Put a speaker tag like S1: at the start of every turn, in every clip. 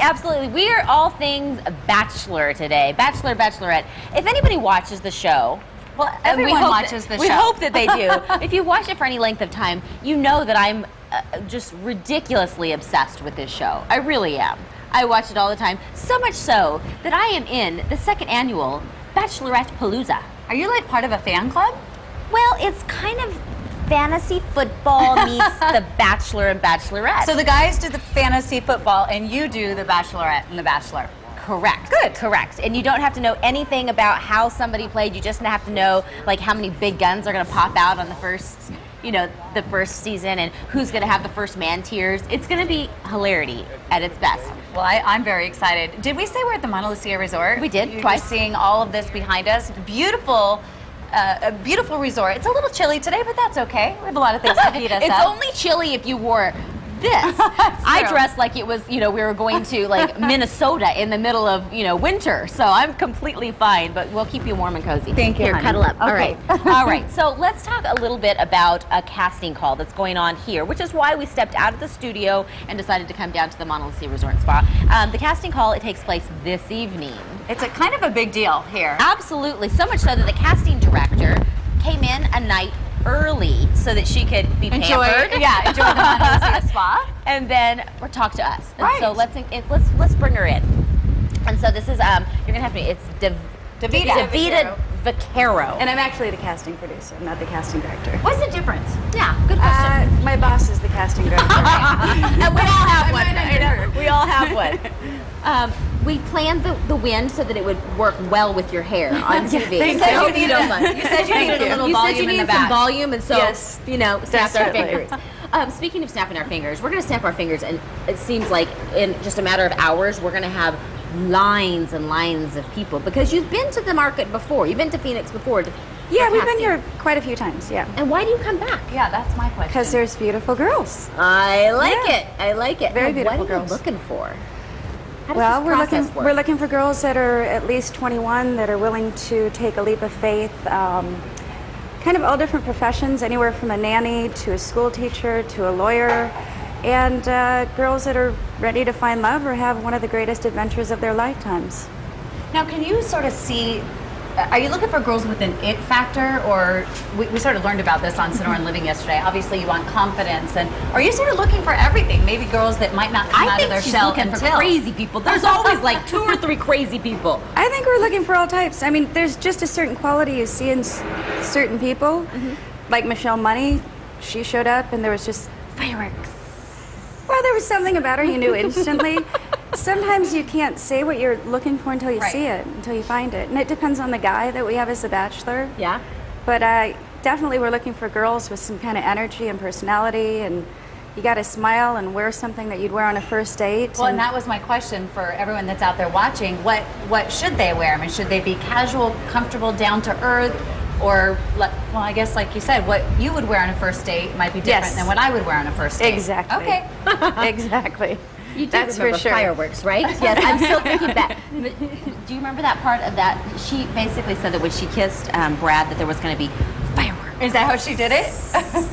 S1: Absolutely. We are all things Bachelor today. Bachelor, Bachelorette. If anybody watches the show,
S2: well, everyone watches the show.
S1: We hope that they do. If you watch it for any length of time, you know that I'm just ridiculously obsessed with this show. I really am. I watch it all the time. So much so that I am in the second annual Bachelorette Palooza.
S2: Are you like part of a fan club?
S1: Well, it's kind of fantasy football meets the Bachelor and Bachelorette.
S2: So the guys do the fantasy football and you do the Bachelorette and the Bachelor.
S1: Correct. Good. Correct. And you don't have to know anything about how somebody played. You just have to know like how many big guns are going to pop out on the first, you know, the first season, and who's going to have the first man tears. It's going to be hilarity at its best.
S2: Well, I'm very excited. Did we say we're at the Montelucia Resort?
S1: We did.
S2: You're
S1: twice.
S2: Seeing all of this behind us. Beautiful. A beautiful resort. It's a little chilly today, but that's okay. We have a lot of things to heat us up.
S1: It's only chilly if you wore this. I dressed like it was, you know, we were going to like Minnesota in the middle of, you know, winter. So I'm completely fine, but we'll keep you warm and cozy.
S2: Thank you,
S1: Here,
S2: honey.
S1: cuddle up.
S2: Okay.
S1: All right. All right. So let's talk a little bit about a casting call that's going on here, which is why we stepped out of the studio and decided to come down to the Montelucia Resort Spa. The casting call, it takes place this evening.
S2: It's a kind of a big deal here.
S1: Absolutely. So much so that the casting director came in a night early so that she could be pampered.
S2: Enjoy the Montelucia Spa.
S1: And then talk to us. And
S2: right.
S1: so let's bring her in. And so this is you're gonna have to. It's Davida Vaquero.
S3: And I'm actually the casting producer, not the casting director.
S2: What's the difference?
S1: Yeah, good question.
S3: My boss is the casting director.
S1: And we all have one. We all have one. We planned the wind so that it would work well with your hair on TV.
S2: You said you don't mind. You said you needed a little
S1: you
S2: volume
S1: said you
S2: in the
S1: needed
S2: back.
S1: some volume, and so
S3: yes,
S1: you know, snapped our
S3: definitely.
S1: fingers. Speaking of snapping our fingers, we're going to snap our fingers, and it seems like in just a matter of hours, we're going to have lines and lines of people, because you've been to the market before. You've been to Phoenix before.
S3: Yeah, we've been here quite a few times, yeah.
S1: And why do you come back?
S2: Yeah, that's my question.
S3: Because there's beautiful girls.
S1: I like it. I like it.
S3: Very
S1: now,
S3: beautiful
S1: what are you
S3: girls.
S1: looking for? How does
S3: Well,
S1: this
S3: we're looking for girls that are at least 21, that are willing to take a leap of faith. Kind of all different professions, anywhere from a nanny to a school teacher to a lawyer, and girls that are ready to find love or have one of the greatest adventures of their lifetimes.
S2: Now, can you sort of see, are you looking for girls with an it factor, or we sort of learned about this on Sonora and Living yesterday. Obviously, you want confidence, and are you sort of looking for everything? Maybe girls that might not come out of their shell
S1: looking
S2: until
S1: for crazy people. There's always like 2 or 3 crazy people.
S3: I think we're looking for all types. I mean, there's just a certain quality you see in certain people. Like Michelle Money, she showed up and there was just fireworks. Well, there was something about her you knew instantly. Sometimes you can't say what you're looking for until you see it, until you find it. And it depends on the guy that we have as the bachelor.
S1: Yeah.
S3: But definitely we're looking for girls with some kind of energy and personality, and you got to smile and wear something that you'd wear on a first date.
S2: Well, and that was my question for everyone that's out there watching. What should they wear? I mean, should they be casual, comfortable, down to earth? Or, well, I guess like you said, what you would wear on a first date might be different than what I would wear on a first date.
S3: Exactly.
S2: Okay.
S3: Exactly.
S1: You do
S3: That's
S1: remember
S3: for sure.
S1: fireworks, right? Yes, I'm still thinking back. Do you remember that part of that? She basically said that when she kissed Brad that there was going to be fireworks.
S2: Is that how she did it?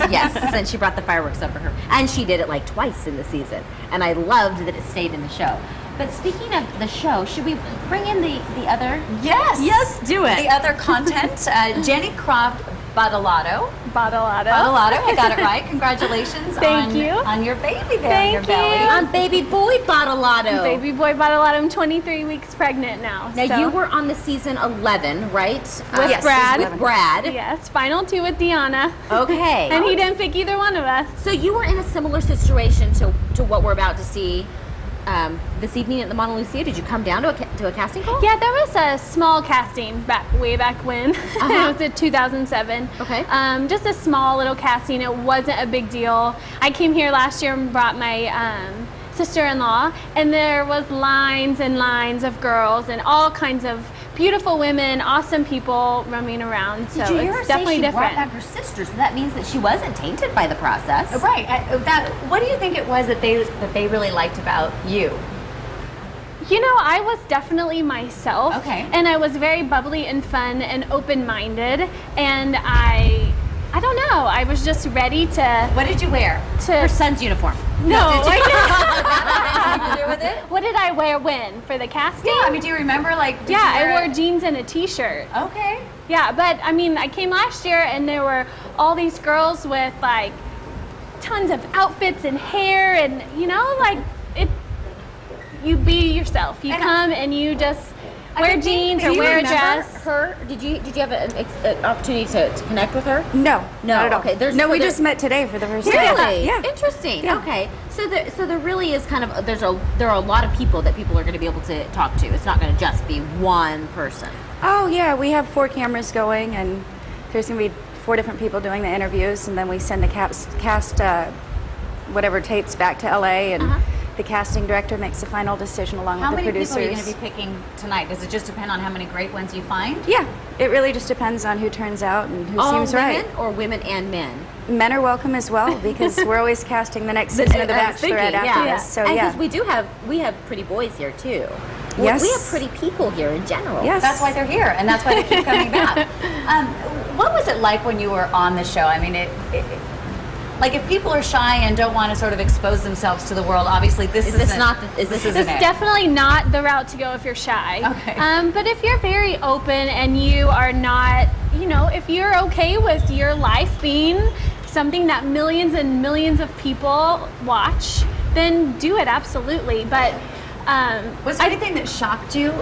S1: Yes, and she brought the fireworks up for her. And she did it like twice in the season. And I loved that it stayed in the show. But speaking of the show, should we bring in the other?
S2: Yes.
S1: Yes, do it.
S2: The other content, Jenny Croft Badalato.
S4: Badalato.
S2: I got it right. Congratulations
S4: Thank you.
S2: on your baby there
S4: Thank
S2: on your belly.
S4: you.
S1: On baby boy Badalato.
S4: Baby boy Badalato. I'm 23 weeks pregnant now.
S1: Now,
S4: so.
S1: you were on the season 11, right?
S4: With
S1: Yes,
S4: Brad.
S1: With Brad.
S4: Yes, final 2 with Deanna.
S1: Okay.
S4: And he didn't pick either one of us.
S1: So you were in a similar situation to what we're about to see this evening at the Montelucia. Did you come down to a casting call?
S4: Yeah, there was a small casting way back when. It was in 2007.
S1: Okay.
S4: Just a small little casting. It wasn't a big deal. I came here last year and brought my sister-in-law, and there was lines and lines of girls and all kinds of beautiful women, awesome people roaming around. So
S1: Did you hear her
S4: it's
S1: say
S4: definitely
S1: she
S4: different.
S1: brought back her sister? So that means that she wasn't tainted by the process.
S2: Right. What do you think it was that they really liked about you?
S4: You know, I was definitely myself.
S2: Okay.
S4: And I was very bubbly and fun and open-minded. And I don't know, I was just ready to...
S2: What did you wear?
S1: Her son's uniform.
S4: No, I
S2: Anything to do with it?
S4: What did I wear when? For the casting?
S2: Yeah, I mean, do you remember, like, did
S4: Yeah,
S2: you wear
S4: I wore jeans and a t-shirt.
S2: Okay.
S4: Yeah, but I mean, I came last year and there were all these girls with like tons of outfits and hair and, you know, like you be yourself. You come and you just wear jeans or wear a dress.
S1: Her? Did you have an opportunity to connect with her?
S3: No, not at all.
S1: Okay.
S3: We just met today for the first time.
S1: Really?
S3: Yeah.
S1: Interesting.
S3: Yeah.
S1: Okay. So there really is kind of there are a lot of people that people are going to be able to talk to. It's not going to just be one person.
S3: Oh yeah, we have 4 cameras going, and there's going to be 4 different people doing the interviews, and then we send the cast whatever tapes back to LA, and the casting director makes the final decision along
S2: How
S3: with the
S2: many
S3: producers.
S2: people are you going to be picking tonight? Does it just depend on how many great ones you find?
S3: Yeah, it really just depends on who turns out and who seems right.
S1: Women or women and men?
S3: Men are welcome as well, because we're always casting the next season of The Bachelorette after this. So
S1: because
S3: yeah,
S1: we have pretty boys here too.
S3: Yes.
S1: We have pretty people here in general.
S3: Yes.
S2: That's why they're here, and that's why they keep coming back. What was it like when you were on the show? I mean, like, if people are shy and don't want to sort of expose themselves to the world, obviously this
S1: This
S4: It's definitely not the route to go if you're shy.
S2: Okay.
S4: But if you're very open and you are not, you know, if you're okay with your life being something that millions and millions of people watch, then do it, absolutely. But
S2: was there anything that shocked you?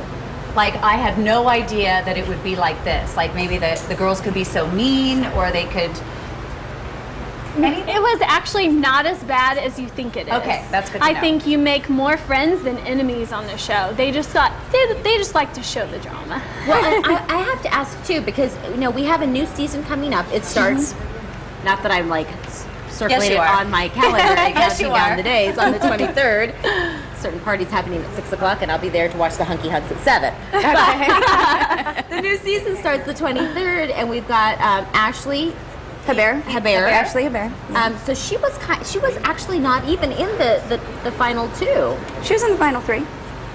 S2: Like, I had no idea that it would be like this. Like, maybe the girls could be so mean, or they could...
S4: It was actually not as bad as you think it is.
S2: Okay, that's good to
S4: I
S2: know.
S4: think you make more friends than enemies on the show. They just like to show the drama.
S1: Well, and I have to ask too, because you know we have a new season coming up. It starts. Not that I'm like circulated
S2: you are.
S1: on my calendar and
S2: Yes, you
S1: counting down
S2: are.
S1: the days on the 23rd. Certain parties happening at 6 o'clock, and I'll be there to watch the hunky hunks at 7. But the new season starts the 23rd, and we've got Ashley
S3: Hebert. Ashley Hebert. Yeah.
S1: So she was actually not even in the final 2.
S3: She was in the final 3.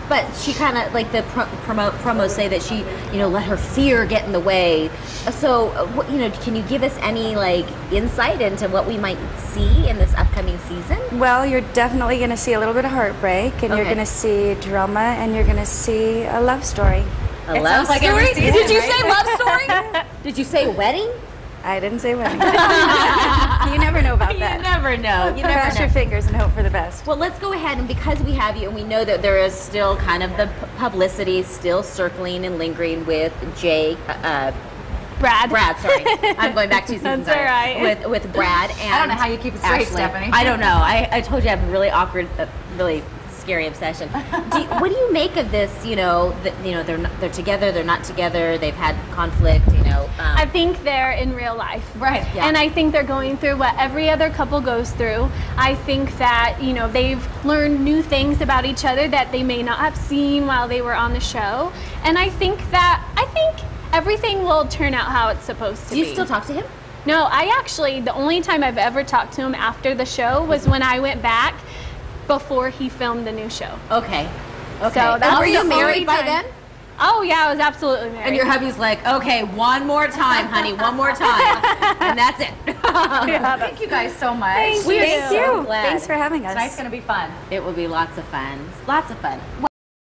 S1: But she kind of, like the promos say that she, you know, let her fear get in the way. So, you know, can you give us any, like, insight into what we might see in this upcoming season?
S3: Well, you're definitely going to see a little bit of heartbreak, and you're going to see drama, and you're going to see a love story.
S1: A love
S2: sounds like
S1: story?
S2: every season,
S1: Did you
S2: right?
S1: say love story? Did you say wedding?
S3: I didn't say wedding. You never know about that.
S1: You never know. You never
S3: Cross
S1: know.
S3: your fingers and hope for the best.
S1: Well, let's go ahead, and because we have you, and we know that there is still kind of the publicity still circling and lingering with
S4: Brad.
S1: Brad, sorry. I'm going back 2 seasons.
S4: That's all right.
S1: With Brad and
S2: I don't know how you keep it straight,
S1: Ashley.
S2: Stephanie.
S1: I don't know. I told you I have a really awkward, really scary obsession. What do you make of this? You know, they're together, they're not together, they've had conflict. You know,
S4: I think they're in real life.
S2: Right.
S1: Yeah.
S4: And I think they're going through what every other couple goes through. I think that, you know, they've learned new things about each other that they may not have seen while they were on the show. And I think everything will turn out how it's supposed to be.
S1: do you still talk to him?
S4: No, the only time I've ever talked to him after the show was when I went back before he filmed the new show.
S1: Okay.
S4: So that
S1: Were
S4: was
S1: you
S4: the
S1: married
S4: only
S1: by
S4: time.
S1: then?
S4: Oh yeah, I was absolutely married.
S1: And your hubby's like, okay, one more time, honey, one more time, and that's it.
S2: Thank you guys so much.
S4: Thank
S1: We're
S4: you.
S1: so glad.
S3: Thanks for having us.
S2: Tonight's going to be fun.
S1: It will be lots of fun. Lots of fun.